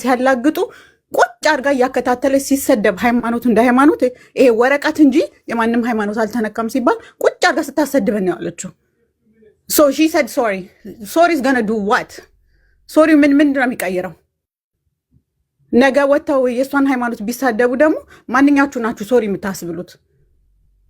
ሲያላግጡ ቁጭ አድርጋ እያከታተለች ሲሰደብ ሃይማኖት እንደ ሃይማኖት ይሄ ወረቀት እንጂ የማንም ሃይማኖት አልተነካም ሲባል ቁጭ አድርጋ ስታሰድበን ነው ያለችው። ሶ ሺ ሰድ ሶሪ ሶሪ ኢዝ ገና ዱ ዋት ሶሪ ምንድን ነው የሚቀይረው? ነገ ወጥተው የእሷን ሃይማኖት ቢሳደቡ ደግሞ ማንኛችሁ ናችሁ ሶሪ የምታስብሉት?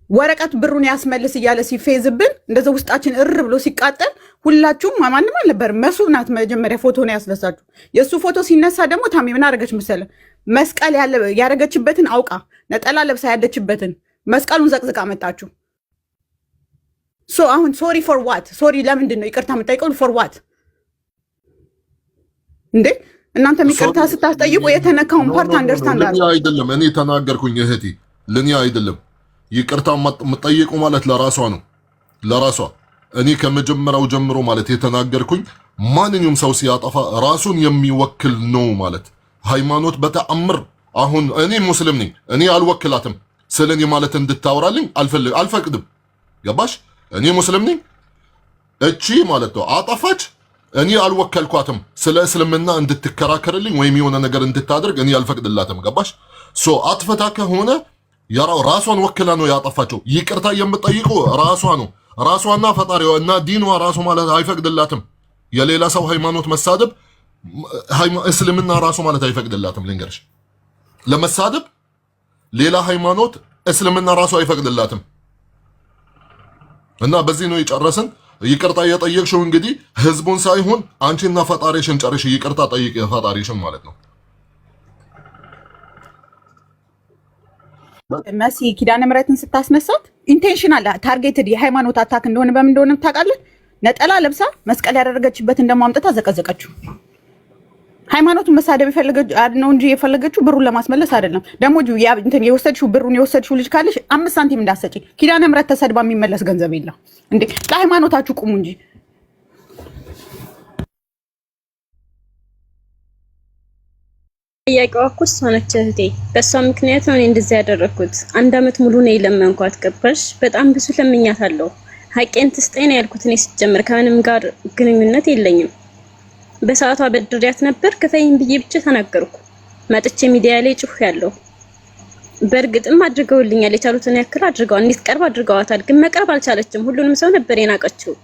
ወረቀት ብሩን ያስመልስ እያለ ሲፌዝብን እንደዛ ውስጣችን እር ብሎ ሲቃጠል ሁላችሁም ማንም አልነበር። መስሉ ናት መጀመሪያ ፎቶ ነው ያስነሳችሁ። የእሱ ፎቶ ሲነሳ ደግሞ ታሚ ምን አደረገች መሰለ? መስቀል ያደረገችበትን አውቃ ነጠላ ለብሳ ያለችበትን መስቀሉን ዘቅዝቃ መጣችሁ። ሶ አሁን ሶሪ ፎር ዋት? ሶሪ ለምንድን ነው ይቅርታ የምጠይቀው? ፎር ዋት እንዴ? እናንተ ይቅርታ ስታስጠይቁ የተነካውን ፓርት አንደርስታንድ አይደለም። እኔ ተናገርኩኝ እህቴ፣ ለኔ አይደለም ይቅርታ የምጠይቁ ማለት ለራሷ ነው፣ ለራሷ። እኔ ከመጀመሪያው ጀምሮ ማለት የተናገርኩኝ ማንኛውም ሰው ሲያጠፋ ራሱን የሚወክል ነው ማለት ሃይማኖት በተአምር አሁን እኔ ሙስሊም ነኝ፣ እኔ አልወክላትም ስለኔ ማለት እንድታወራልኝ አልፈቅድም። ገባሽ? እኔ ሙስሊም ነኝ፣ እቺ ማለት ነው አጠፋች፣ እኔ አልወከልኳትም ስለ እስልምና እንድትከራከርልኝ ወይም የሆነ ነገር እንድታደርግ እኔ አልፈቅድላትም። ገባሽ? ሶ አጥፍታ ከሆነ ራሷን ወክላ ነው ያጠፋቸው። ይቅርታ የምጠይቁ ራሷ ነው፣ ራሷና ፈጣሪዋ እና ዲኗ ራሱ ማለት አይፈቅድላትም። የሌላ ሰው ሃይማኖት መሳደብ እስልምና ራሱ ማለት አይፈቅድላትም። ልንገርሽ፣ ለመሳደብ ሌላ ሃይማኖት እስልምና ራሱ አይፈቅድላትም። እና በዚህ ነው የጨረስን። ይቅርታ የጠየቅሽው እንግዲህ ህዝቡን ሳይሆን አንቺና ፈጣሪሽን ጨርሽ። ይቅርታ ጠይቅ ፈጣሪሽን ማለት ነው። መሲ ኪዳነ ምሕረትን ስታስነሳት ኢንቴንሽናል ታርጌትድ የሃይማኖት አታክ እንደሆነ በምን እንደሆነ ታውቃለህ? ነጠላ ለብሳ መስቀል ያደረገችበትን ደግሞ አምጥታ ዘቀዘቀችው። ሃይማኖቱን መሳደብ ነው እንጂ የፈለገችው ብሩን ለማስመለስ አይደለም። ደግሞ ብሩን የወሰድሽው ልጅ ካለሽ 5 ሳንቲም እንዳሰጪ። ኪዳነ ምሕረት ተሰድባ የሚመለስ ገንዘብ የለም እንዴ! ለሃይማኖታችሁ ቁሙ እንጂ። ጥያቄዋ እኮ እሷ ነች እህቴ። በእሷ ምክንያት ነው እኔ እንደዚህ ያደረኩት። 1 አመት ሙሉ ነው የለመንኳት። ገባሽ? በጣም ብዙ ለምኛታለሁ። ሀቄን ትስጠኝ ነው ያልኩት። እኔ ሲጀምር ከምንም ጋር ግንኙነት የለኝም። በሰዓቷ በድሪያት ነበር። ከፈይን ብዬ ብቻ ተናገርኩ። መጥቼ ሚዲያ ላይ ጩህ ያለው በእርግጥም አድርገውልኛል። የቻሉትን ያክል አድርገዋል። እንድትቀርብ አድርገዋታል። ግን መቅረብ አልቻለችም። ሁሉንም ሰው ነበር የናቀችው።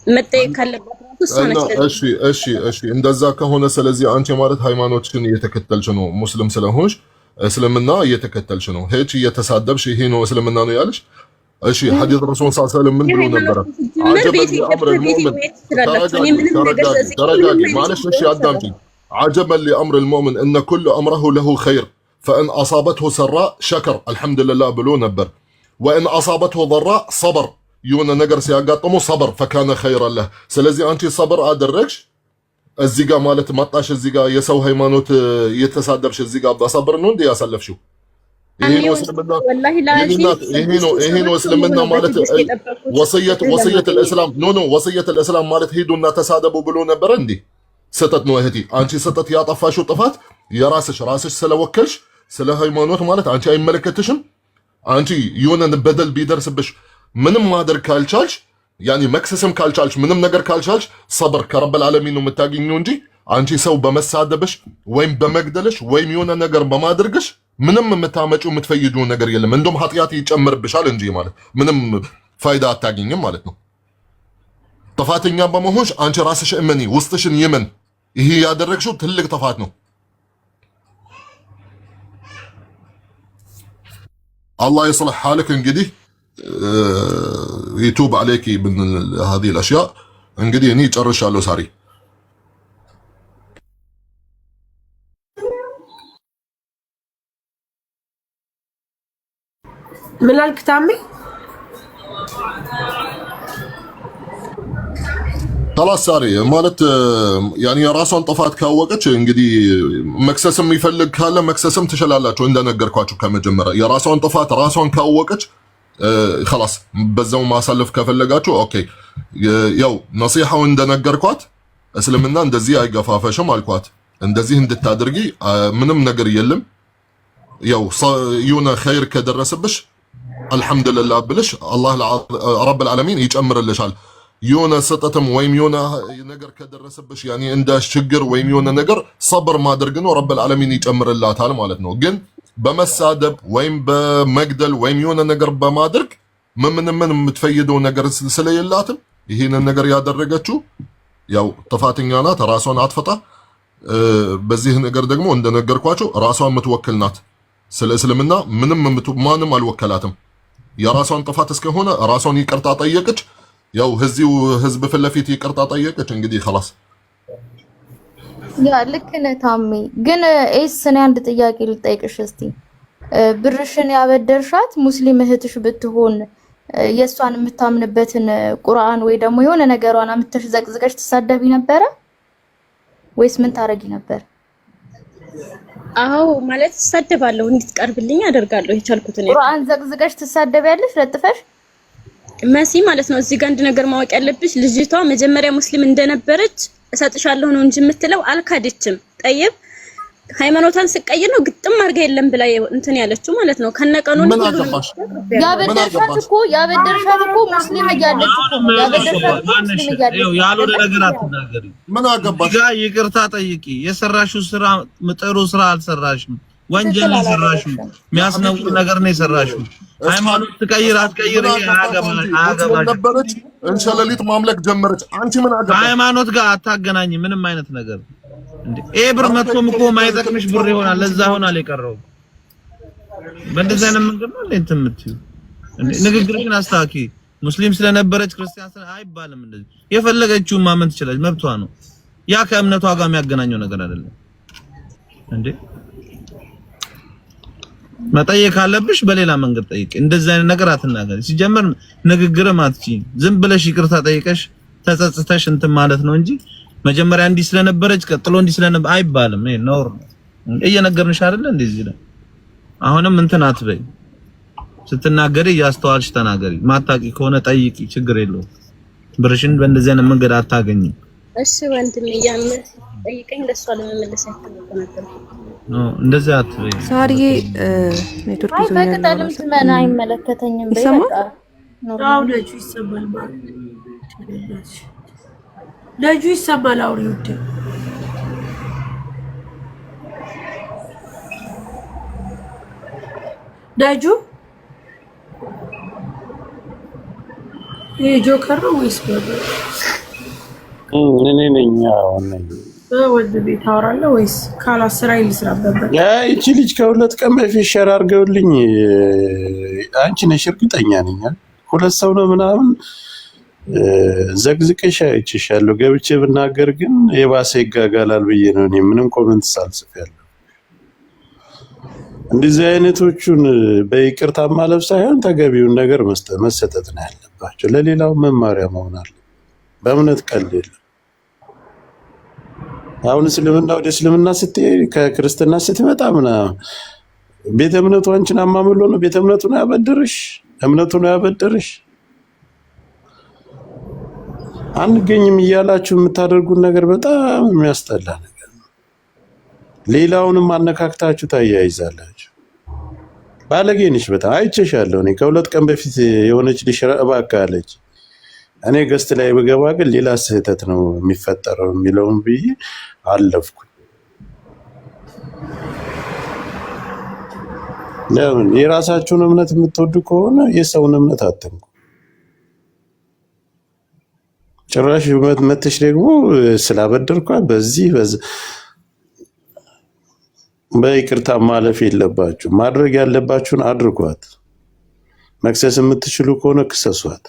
መጠየቅ ካለባት እሺ እንደዛ ከሆነ ስለዚህ አንቺ ማለት ሃይማኖትሽን እየተከተልሽ ነው። ሙስሊም ስለሆንሽ እስልምና እየተከተልሽ ነው። ሄች እየተሳደብሽ ይሄ ነው እስልምና ነው ያለሽ። እሺ ሐዲስ ረሱል ሰለላሁ ዐለይሂ ወሰለም ምን ብሎ ነበር? ተረጋጊ ማለሽ። እሺ አዳምጪኝ። عجبا لأمر المؤمن إن كل أمره له خير فإن أصابته سراء شكر الحمد لله بلو نبر وإن أصابته ضراء صبر يونا نجر سياقاتمو صبر فكان خيرا له. سلازي أنتي صبر أدركش الزيقا مالت مطاش الزيقا يسو هيمانوت يتسادبش الزيقا بصبر نون دي أسلف شو إهينو اسلمنا إهينو اسلمنا مالت وصية الإسلام نو وصية الإسلام مالت هيدونا تسادبوا بلو نبرندي ستت ነው እህቴ። አንቺ ስተት ያጠፋሽው ጥፋት ራስሽ ስለወከልሽ ስለ ሃይማኖት ማለት አንቺ አይመለከትሽም። አንቺ የሆነ በደል ቢደርስብሽ ምንም ማድረግ ካልቻልሽ ያኒ መክሰስም ካልቻልሽ ምንም ነገር ካልቻልሽ ሰብር ከረበል ዓለሚን ነው የምታገኘው እንጂ አንቺ ሰው በመሳደብሽ ወይም በመግደልሽ ወይም የሆነ ነገር በማድረግሽ ምንም የምታመጪው የምትፈይጂው ነገር የለም። እንደውም ኃጢአት ይጨምርብሻል እንጂ ማለት ምንም ፋይዳ አታገኝም ማለት ነው። ጥፋተኛ በመሆንሽ አንቺ ራስሽ እመኒ፣ ውስጥሽን ይመን። ይሄ ያደረግሽው ትልቅ ጥፋት ነው። الله يصلح حالك እንግዲህ يتوب عليك من هذه الاشياء እንግዲህ እኔ ጨርሻለሁ። ሳሪ ምን አልክ ታሜ? خلاص ሳሪ ማለት ያኒ የራሷን ጥፋት ካወቀች እንግዲህ መክሰስም ይፈልግ ካለ መክሰስም ትችላላችሁ። እንደነገርኳችሁ ከመጀመሪያ የራሷን ጥፋት ራሷን ካወቀች خلاص በዛው ማሳለፍ ከፈለጋችሁ ኦኬ። ያው ነሲሐው እንደነገርኳት እስልምና እንደዚህ አይገፋፈሽም አልኳት። እንደዚህ እንድታደርጊ ምንም ነገር የለም። ያው የሆነ ኸይር ከደረሰብሽ አልሐምዱሊላህ ብለሽ አላህ ረብል ዓለሚን ይጨምርልሻል። የሆነ ስጠትም ወይም የሆነ ነገር ከደረሰብሽ ያኔ እንደ ችግር ወይም የሆነ ነገር ሰብር ማድረግ ነው ረብል ዓለሚን ይጨምርላታል ማለት ነው። ግን በመሳደብ ወይም በመግደል ወይም የሆነ ነገር በማድረግ ምን የምትፈይደው ነገር ስለሌላትም ይሄንን ነገር ያደረገችው ያው ጥፋተኛ ናት፣ ራሷን አጥፍታ በዚህ ነገር ደግሞ እንደነገርኳቸው ራሷን የምትወክል ናት። ስለ እስልምና ማንም አልወከላትም። የራሷን ጥፋት እስከሆነ ራሷን ይቅርታ ጠየቀች። ያው ህዝብ ፊት ለፊት ይቅርታ ጠየቀች። እንግዲህ خلاص ያ ልክ ነህ ታሜ። ግን እኔ አንድ ጥያቄ ልጠይቅሽ እስቲ። ብርሽን ያበደርሻት ሙስሊም እህትሽ ብትሆን የሷን የምታምንበትን ቁርአን ወይ ደግሞ የሆነ ነገሯን አምጥተሽ ዘቅዝቀሽ ትሳደቢ ነበረ ወይስ ምን ታረጊ ነበር? አዎ ማለት ትሳደባለሁ፣ እንድትቀርብልኝ አደርጋለሁ የቻልኩትን። ቁርአን ዘቅዝቀሽ ትሳደቢያለሽ ለጥፈሽ? መሲ ማለት ነው። እዚህ ጋር አንድ ነገር ማወቅ ያለብሽ ልጅቷ መጀመሪያ ሙስሊም እንደነበረች እሰጥሻለሁ ነው እንጂ የምትለው አልካደችም። ጠይብ ሃይማኖቷን ስቀይር ነው ግጥም አድርጋ የለም ብላ እንትን ያለችው ማለት ነው። ከነቀኑ ነው ያበደርሻት እኮ ሙስሊም እያለች እኮ ያበደርሻት ሙስሊም እያለች ያልሆነ ነገር አትናገሪ። ምን አገባሽ? ይቅርታ ጠይቂ። የሰራሽው ስራ ጥሩ ስራ አልሰራሽም፣ ወንጀል ነው የሰራሽው፣ የሚያስነውር ነገር ነው የሰራሽው። ሃይማኖት ትቀይር አትቀይር ነበረች እንሸለሊት ማምለክ ጀመረች። አንቺ ምን አገባሽ? ሃይማኖት ጋር አታገናኝ ምንም አይነት ነገር እንዴ። ብር መጥቶም እኮ ማይጠቅምሽ ብር ይሆናል፣ ለዛ ይሆናል የቀረው። በእንደዚህ አይነት መንገድ ነው እንዴ የምትይው? ንግግርሽን አስተካኪ። ሙስሊም ስለነበረች ክርስቲያን አይባልም እንደዚህ። የፈለገችውን ማመን ትችላለች፣ መብቷ ነው። ያ ከእምነቷ ጋር የሚያገናኘው ነገር አይደለም እንዴ። መጠየቅ ካለብሽ በሌላ መንገድ ጠይቂ። እንደዚህ አይነት ነገር አትናገሪ። ሲጀመር ንግግርም አትችይም። ዝም ብለሽ ይቅርታ ጠይቀሽ ተጸጽተሽ እንትን ማለት ነው እንጂ መጀመሪያ እንዲህ ስለነበረች ቀጥሎ እንዲህ ስለነበር አይባልም። ይሄ ኖር እየነገርንሽ አይደለ እንደዚህ ነው። አሁንም እንትን አትበይ። ስትናገሪ ያስተዋልሽ ተናገሪ። ማታቂ ከሆነ ጠይቂ፣ ችግር የለውም። ብርሽን በእንደዚህ አይነት መንገድ አታገኝም። እሺ ወንድሜ ያመን ጠይቀኝ፣ ለሷ ለመመለስ አይተናገር ነው። እንደዚህ አትበይ ሳሪዬ። ኔትወርክ ይዞ ነው። በቅጠልም ትመና አይመለከተኝም። በቃ አው ልጁ ይሰማል ማለት ልጁ ይሰማል። አውሪ ውድ ልጁ ጆከር ነው ወይስ ባባ? እኔ ነኝ። አሁን ወንድ ቤት አወራለሁ ወይስ ካላስራ ይልስራበት? እቺ ልጅ ከሁለት ቀን በፊት ሸር አድርገውልኝ አንቺ ነሽ እርግጠኛ ነኝ ሁለት ሰው ነው ምናምን ዘግዝቀሽ አይቼሻለሁ። ገብቼ ብናገር ግን የባሰ ይጋጋላል ብዬ ነው እኔ ምንም ኮሜንት ሳልጽፍ። እንደዚህ አይነቶቹን በይቅርታ ማለፍ ሳይሆን ተገቢውን ነገር መሰጠት ነው ያለባቸው። ለሌላው መማሪያ መሆን አለ። በእምነት ቀልድ የለም። አሁን እስልምና ወደ እስልምና ስትሄድ ከክርስትና ስትመጣ ምናምን ቤተ እምነቱ አንቺን አማምሎ ነው ቤተ እምነቱ ነው ያበደረሽ፣ እምነቱ ነው ያበደረሽ። አንገኝም እያላችሁ የምታደርጉት ነገር በጣም የሚያስጠላ ነገር ነው። ሌላውንም አነካክታችሁ ታያይዛላችሁ። ባለጌ ነሽ በጣም አይቼሻለሁ። እኔ ከሁለት ቀን በፊት የሆነች ልጅ እባክህ አለች። እኔ ገስት ላይ ብገባ ግን ሌላ ስህተት ነው የሚፈጠረው የሚለውን ብዬ አለፍኩኝ። ለምን የራሳችሁን እምነት የምትወዱ ከሆነ የሰውን እምነት አትንኩ። ጭራሽ መተሽ ደግሞ ስላበደርኳት በዚህ በይቅርታ ማለፍ የለባችሁ። ማድረግ ያለባችሁን አድርጓት። መክሰስ የምትችሉ ከሆነ ክሰሷት።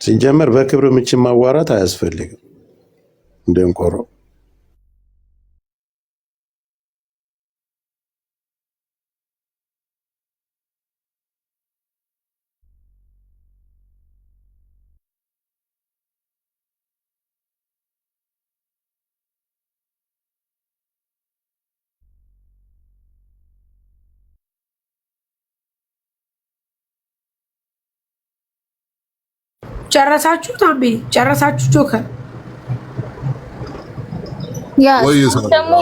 ሲጀመር በክብር ምችን ማዋራት አያስፈልግም። እንደንቆሮ ጨረሳችሁ? ታሜ ጨረሳችሁ? ጆከር ያ ደግሞ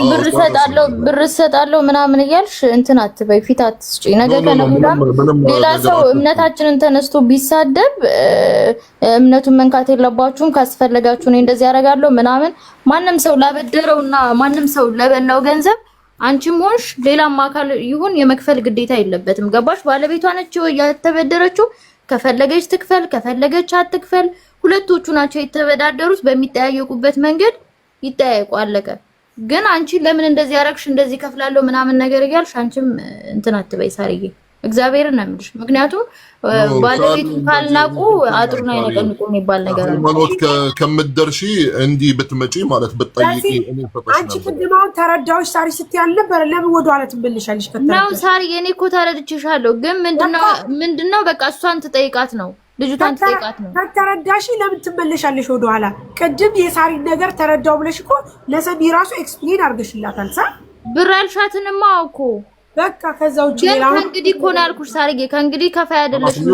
ብር ሰጣለው ምናምን እያልሽ እንትን አትበይ፣ ፊት አትስጪ። ነገ ከነገም ሌላ ሰው እምነታችንን ተነስቶ ቢሳደብ እምነቱን መንካት የለባችሁም፣ ካስፈለጋችሁ እኔ እንደዚህ ያደርጋለሁ ምናምን። ማንም ሰው ላበደረውና ማንም ሰው ለበላው ገንዘብ አንቺም ሆንሽ ሌላም አካል ይሁን የመክፈል ግዴታ የለበትም። ገባሽ? ባለቤቷ ነች ያተበደረችው። ከፈለገች ትክፈል፣ ከፈለገች አትክፈል። ሁለቶቹ ናቸው የተበዳደሩት። በሚጠያየቁበት መንገድ ይጠያየቁ፣ አለቀ። ግን አንቺ ለምን እንደዚህ ያረግሽ እንደዚህ ከፍላለሁ ምናምን ነገር እያልሽ አንቺም እንትን አትበይ ሳርዬ፣ እግዚአብሔርን ነው የምልሽ። ምክንያቱም ባለቤቱ ካልናቁ አጥሩን አይነቀንቁ የሚባል ነገር አለ። ሃይማኖት ከምትደርሺ እንዲህ ብትመጪ ማለት ብትጠይቂ እኔ ፈጣሽ አንቺ ቅድማው ተረዳዎች ሳሪ ስትይ አልነበረ? ለምን ወደ ኋላ ትመልሻለሽ? ነው ሳሪ፣ እኔ እኮ ተረድቼሻለሁ። ግን ምንድነው በቃ እሷን ትጠይቃት ነው፣ ልጅቷን ትጠይቃት ነው። ተረዳሽ? ለምን ትመለሻለሽ ወደ ኋላ? ቅድም የሳሪ ነገር ተረዳው ብለሽ እኮ ለሰሚ ራሱ ኤክስፕሌን አድርገሽላታል። ብር አልሻትንማ እኮ በቃ ከዛ ውጪ ሌላ ከእንግዲህ እኮ ነው ያልኩሽ ሳርዬ፣ ከእንግዲህ ከፋይ አይደለሽም።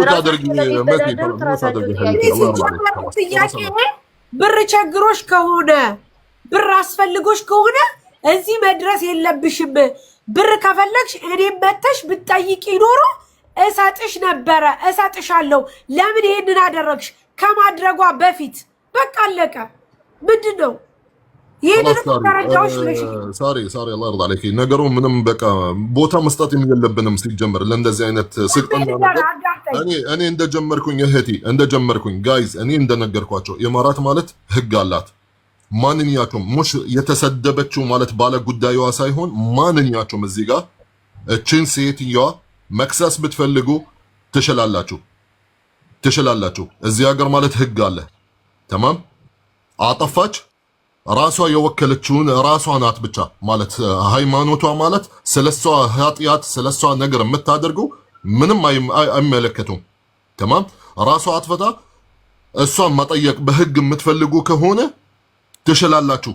ብር ቸግሮሽ ከሆነ ብር አስፈልጎሽ ከሆነ እዚህ መድረስ የለብሽም። ብር ከፈለግሽ እኔም መተሽ ብትጠይቂ ኖሮ እሰጥሽ ነበረ፣ እሰጥሻለሁ። ለምን ይሄንን አደረግሽ? ከማድረጓ በፊት በቃ አለቀ። ምንድን ነው ሳሪ አላህ ይርዳ አለኪ። ነገሩ ምንም በቃ ቦታ መስጠት የለብንም ሲጀመር ለእንደዚህ አይነት ስልጣን ነገር። እኔ እንደጀመርኩኝ ጋይዝ፣ እኔ እንደነገርኳቸው ኢማራት ማለት ህግ አላት። ማንኛቸውም ሙሽ የተሰደበችው ማለት ባለ ጉዳዩዋ ሳይሆን ማንኛቸውም እዚህ ጋር እችን ሴትዮዋ መክሰስ ብትፈልጉ ትችላላችሁ። እዚህ ሀገር ማለት ህግ አለ። ተማም አጠፋች ራሷ የወከለችውን ራሷ ናት ብቻ ማለት ሃይማኖቷ ማለት ስለሷ ኃጢአት ስለሷ ነገር የምታደርገው ምንም አይመለከቱም። ተማም ራሷ አጥፍታ እሷን መጠየቅ በህግ የምትፈልጉ ከሆነ ትችላላችሁ።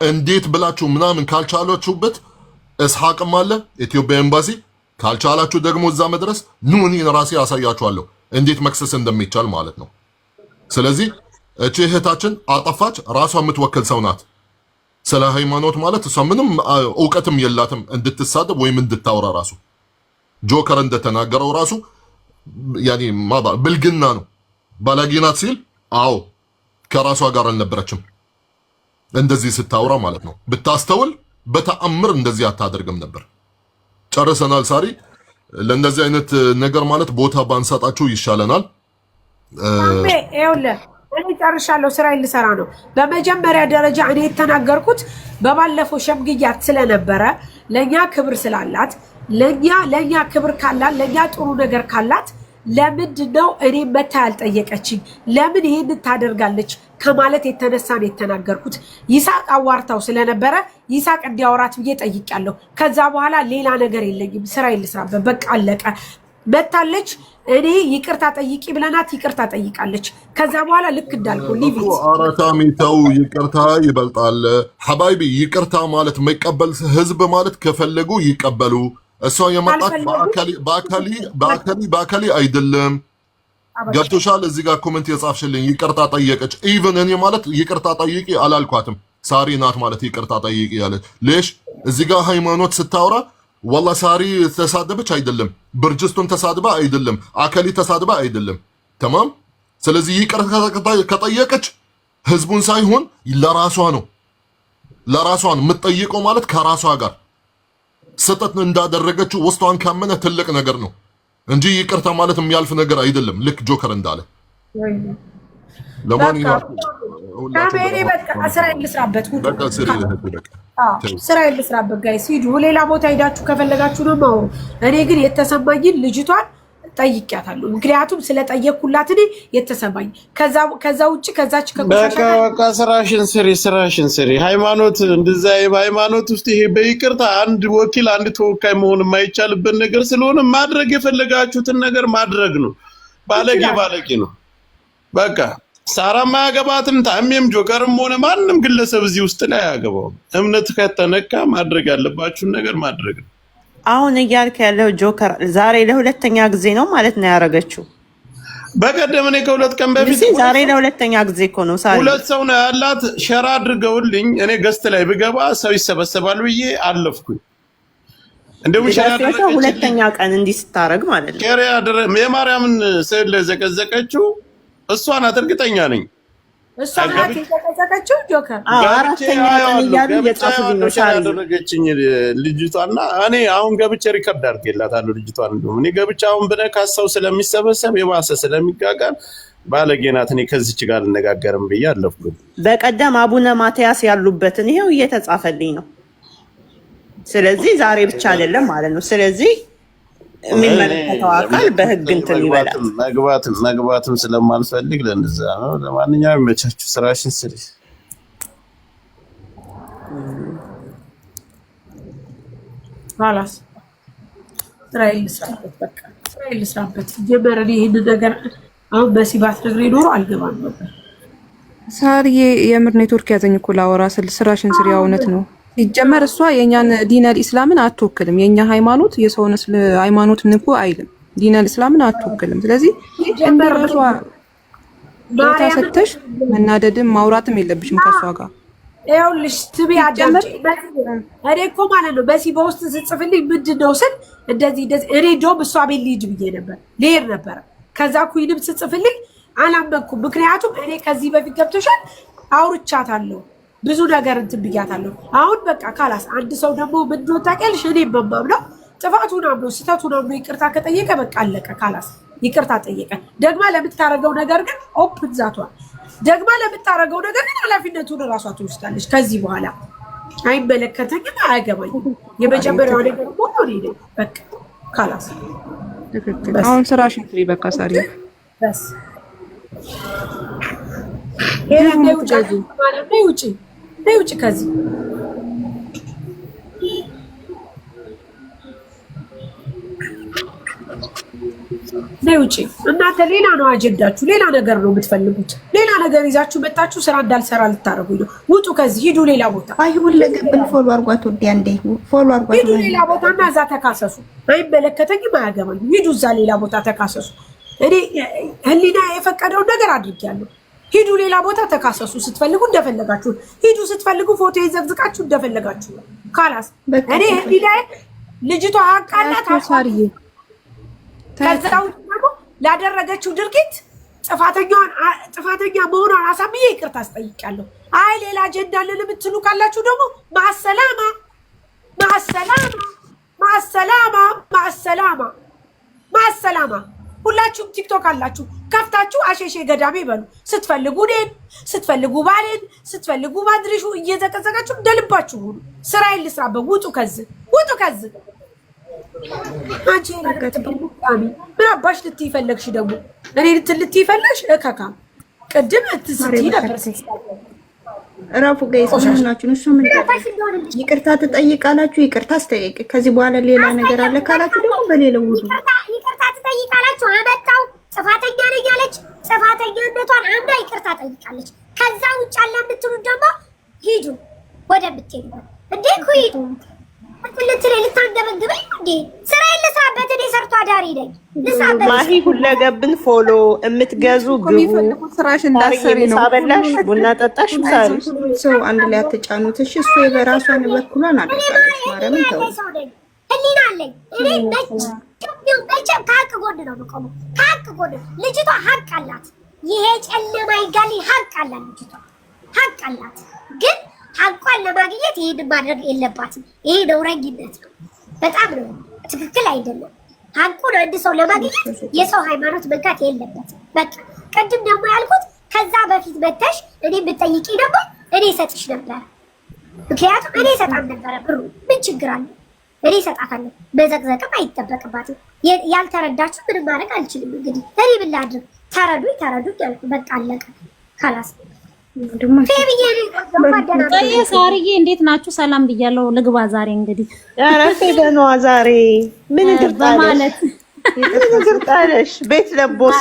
እንዴት ብላችሁ ምናምን ካልቻላችሁበት እስሐቅም አለ ኢትዮጵያ ኤምባሲ። ካልቻላችሁ ደግሞ እዛ መድረስ ኑ፣ እኔ ራሴ ያሳያችኋለሁ እንዴት መክሰስ እንደሚቻል ማለት ነው። ስለዚህ እቺ እህታችን አጠፋች፣ ራሷ የምትወክል ሰው ናት። ስለ ሃይማኖት ማለት እሷ ምንም እውቀትም የላትም እንድትሳደብ ወይም እንድታወራ። ራሱ ጆከር እንደተናገረው ራሱ ያኔ ብልግና ነው። ባለጌ ናት ሲል አዎ ከራሷ ጋር አልነበረችም እንደዚህ ስታወራ ማለት ነው። ብታስተውል በተአምር እንደዚህ አታደርግም ነበር። ጨርሰናል ሳሪ። ለእንደዚህ አይነት ነገር ማለት ቦታ ባንሰጣችሁ ይሻለናል። እኔ ጨርሻለሁ፣ ስራዬን ልሰራ ነው። በመጀመሪያ ደረጃ እኔ የተናገርኩት በባለፈው ሸምግያት ስለነበረ ለኛ ክብር ስላላት ለኛ ክብር ካላት ለኛ ጥሩ ነገር ካላት ለምንድን ነው እኔ መታ ያልጠየቀችኝ? ለምን ይሄን ታደርጋለች ከማለት የተነሳ ነው የተናገርኩት። ይሳቅ አዋርታው ስለነበረ ይሳቅ እንዲያወራት ብዬ ጠይቄያለሁ። ከዛ በኋላ ሌላ ነገር የለኝም፣ ስራዬን ልስራበት፣ በቃ አለቀ። መታለች፣ እኔ ይቅርታ ጠይቂ ብለናት ይቅርታ ጠይቃለች። ከዛ በኋላ ልክ እንዳልኩ ሊቪት አራታሚ ተው፣ ይቅርታ ይበልጣል ሐባይቢ። ይቅርታ ማለት የማይቀበል ህዝብ ማለት ከፈለጉ ይቀበሉ። እሷ የመጣች በአካሊ አይደለም። ገብቶሻል? እዚህ ጋር ኮሜንት የጻፍሽልኝ ይቅርታ ጠየቀች። ኢቭን እኔ ማለት ይቅርታ ጠይቂ አላልኳትም። ሳሪ ናት ማለት ይቅርታ ጠይቂ ያለች። ሌሽ እዚህ ጋር ሃይማኖት ስታወራ ወላ ሳሪ ተሳደበች አይደለም፣ ብርጅስቱን ተሳድባ አይደለም፣ አካሊ ተሳድባ አይደለም። ተማም። ስለዚህ ይቅርታ ከጠየቀች ህዝቡን ሳይሆን ለራሷ ነው። ለራሷ ነው የምትጠይቀው ማለት ከራሷ ጋር ስህተት እንዳደረገችው ውስጧን ካመነ ትልቅ ነገር ነው እንጂ ይቅርታ ማለት የሚያልፍ ነገር አይደለም። ልክ ጆከር እንዳለ ስራዬን ልስራበት ጋይስ፣ ሂዱ ሌላ ቦታ ሄዳችሁ ከፈለጋችሁ ነው ማውሩ። እኔ ግን የተሰማኝን ልጅቷን ጠይቂያታለሁ። ምክንያቱም ስለጠየቅኩላት እኔ የተሰማኝ ከዛ ውጭ ከዛች በቃ ስራሽን ስሪ። ሃይማኖት እንደዛ በሃይማኖት ውስጥ ይሄ በይቅርታ አንድ ወኪል አንድ ተወካይ መሆን የማይቻልበት ነገር ስለሆነ ማድረግ የፈለጋችሁትን ነገር ማድረግ ነው። ባለጌ ነው በቃ። ሳራም አያገባትም፣ ታሜም ጆከርም ሆነ ማንም ግለሰብ እዚህ ውስጥ ላይ አያገባውም። እምነት ከተነካ ማድረግ ያለባችሁን ነገር ማድረግ ነው። አሁን እያልክ ያለው ጆከር ዛሬ ለሁለተኛ ጊዜ ነው ማለት ነው ያደረገችው። በቀደም እኔ ከሁለት ቀን በፊት ዛሬ ለሁለተኛ ጊዜ እኮ ነው ሳሪ ሁለት ሰው ነው ያላት ሸራ አድርገውልኝ እኔ ገስት ላይ ብገባ ሰው ይሰበሰባል ብዬ አለፍኩኝ። እንደው ሸራ ሁለተኛ ቀን እንዲህ ስታረግ ማለት ነው። ሸራ የማርያምን ስዕል ዘቀዘቀችው እሷ ናት እርግጠኛ ነኝ። እሷ ናት የዘቀዘቀችው ጆከር። አራተኛ ቀን እያሉ እየጻፉልኝ ነው ሳሪ ያደረገችኝ ልጅቷና እኔ አሁን ገብቼ ሪከርድ አድርጌላታለሁ ልጅቷን። እንደውም እኔ ገብቼ አሁን ብነካት ሰው ስለሚሰበሰብ የባሰ ስለሚጋጋል ባለጌ ናት። እኔ ከዚች ጋር ልነጋገርም ብዬ አለፍኩኝ። በቀደም አቡነ ማትያስ ያሉበትን ይሄው እየተጻፈልኝ ነው። ስለዚህ ዛሬ ብቻ አይደለም ማለት ነው። ስለዚህ የሚመለከተው አካል በህግ እንትን ይበላል። መግባትም ስለማልፈልግ ለነዛ ነው። ለማንኛውም መቻችሁ ስራሽን ስሪ። خلاص እስራኤል ስራበት ጀመረ። ይሄን ነገር አሁን በሲባት ነገር ይኖር አልገባም ነበር። ሳርዬ የምር ኔትወርክ ያዘኝ እኮ ላወራ ስል ስራሽን ስሪ። እውነት ነው ሲጀመር እሷ የኛን ዲነል ኢስላምን አትወክልም። የኛ ሃይማኖት የሰውን ሃይማኖት ንኩ አይልም። ዲነል ኢስላምን አትወክልም። ስለዚህ እንደራሷ ቦታ ሰተሽ መናደድም ማውራትም የለብሽም ከሷ ጋር። ይኸውልሽ ትቢ አዳምጪ። እኔ እኮ ማለት ነው በሲ በውስጥ ስጽፍልኝ ምንድነው ስል እንደዚህ እኔ ዶም እሷ ቤት ልሂድ ብዬ ነበር ልሄድ ነበረ። ከዛ ኩይንም ስጽፍልኝ አላመንኩም። ምክንያቱም እኔ ከዚህ በፊት ገብቶሻል አውርቻታለሁ ብዙ ነገር እንትን ብያታለሁ። አሁን በቃ ካላስ አንድ ሰው ደግሞ ምን እንደሆነ ታውቂያለሽ። እኔ በማምነው ጥፋቱን አምኖ ስህተቱን አምኖ ይቅርታ ከጠየቀ በቃ አለቀ። ካላስ ይቅርታ ጠየቀ። ደግማ ለምታረገው ነገር ግን ኦፕን ዛቷል። ደግማ ለምታረገው ነገር ግን ኃላፊነቱን እራሷ ትወስዳለች። ከዚህ በኋላ አይመለከተኝም፣ አያገባኝም። የመጀመሪያው ነገር ሆኖ ነው በቃ ካላስ ትክክል። አሁን ስራሽን ስሪ በቃ ሳሪ በስ ውጭ ከዚህ ውጭ። እናንተ ሌላ ነው አጀንዳችሁ፣ ሌላ ነገር ነው የምትፈልጉት። ሌላ ነገር ይዛችሁ መጣችሁ ስራ እንዳልሰራ ልታረጉኝ ነው። ውጡ ከዚህ ሂዱ ሌላ ቦታ። አይሁን ለገብን ፎሎ አርጓት ወዲ አንዴ ፎሎ አርጓት ሂዱ ሌላ ቦታና እዛ ተካሰሱ። አይመለከተኝም፣ አያገባኝም። ሂዱ እዛ ሌላ ቦታ ተካሰሱ። እኔ ህሊና የፈቀደውን ነገር አድርጌያለሁ። ሂዱ ሌላ ቦታ ተካሰሱ። ስትፈልጉ እንደፈለጋችሁ ሂዱ፣ ስትፈልጉ ፎቶ ይዘግዝቃችሁ እንደፈለጋችሁ ካላስ። እኔ ህሊና ልጅቷ ሀቅ አላት። ከዛው ደግሞ ላደረገችው ድርጊት ጥፋተኛ መሆኗን አሳምዬ ይቅርታ አስጠይቃለሁ። አይ ሌላ አጀንዳ አለን የምትሉ ካላችሁ ደግሞ ማሰላማ ሁላችሁም ቲክቶክ አላችሁ ከፍታችሁ አሸሼ ገዳሜ በሉ። ስትፈልጉ እኔን፣ ስትፈልጉ ባሌን፣ ስትፈልጉ ማድሪሹ እየዘቀዘቃችሁ እንደልባችሁ ሁሉ ስራዬን ልስራበት። ውጡ ከዚህ አንቺ ምን አባሽ ልትይ ፈለግሽ? ደግሞ እኔ ልትይ ፈለግሽ? እከካ ቅድም ስትይ ነበር። ራፉ ጋይስ ምን ናችሁ? እሱ ምን ይቅርታ ትጠይቃላችሁ? ይቅርታ አስጠይቅ። ከዚህ በኋላ ሌላ ነገር አለ ካላችሁ ደግሞ በሌላው ውዱ። ይቅርታ ትጠይቃላችሁ። አመጣው ጥፋተኛ ነኝ አለች። ጥፋተኛነቷን አምና ይቅርታ ጠይቃለች። ከዛ ውጭ አለ የምትሉ ደግሞ ሂዱ ወደ ምትሄዱ እንዴ ሂዱ። ልታንገበግበኝ እንዴ? ስራዬን ልስራበት። እኔ ሰርቶ አዳሪ ነኝ። ልስራበት። ማሂ ሁለገብን ፎሎ የምትገዙ ግቡ። ስራሽ እንዳሰሪ ነው። ሳበላሽ ቡና ጠጣሽ ሳሪ ሰው አንድ ላይ አትጫኑት እሺ። እሱ የበራሷን በኩሏን አደረጋለች። ማርያምን ተው። ህሊና አለኝ እኔ መቼም ከሀቅ ጎን ነው የምቆመው። ከሀቅ ጎን ልጅቷ ሀቅ አላት። ይሄ ጨለማ ይጋል ሀቅ አላት። ልጅቷ ሀቅ አላት ግን ሀቋን ለማግኘት ይሄን ማድረግ የለባትም። ይሄ ነውረኝነት ነው። በጣም ነው ትክክል አይደለም። ሀቁን አንድ ሰው ለማግኘት የሰው ሃይማኖት መንካት የለበትም። በቃ ቅድም ደግሞ ያልኩት ከዛ በፊት መተሽ እኔ ብትጠይቂ ደግሞ እኔ እሰጥሽ ነበር። ምክንያቱም እኔ እሰጣት ነበረ ብሩ። ምን ችግር አለ? እኔ እሰጣታለሁ። መዘቅዘቅም አይጠበቅባትም። ያልተረዳችሁ ምንም ማድረግ አልችልም። እንግዲህ እኔ ምን ላድርግ? ተረዱኝ ያልኩ በቃ አለቀ። ካላስ ሳርዬ እንዴት ናችሁ? ሰላም ብያለሁ። ልግባ ዛሬ እንግዲህ ዛሬ ምን እግር ጣለሽ? ቤት ለቦስ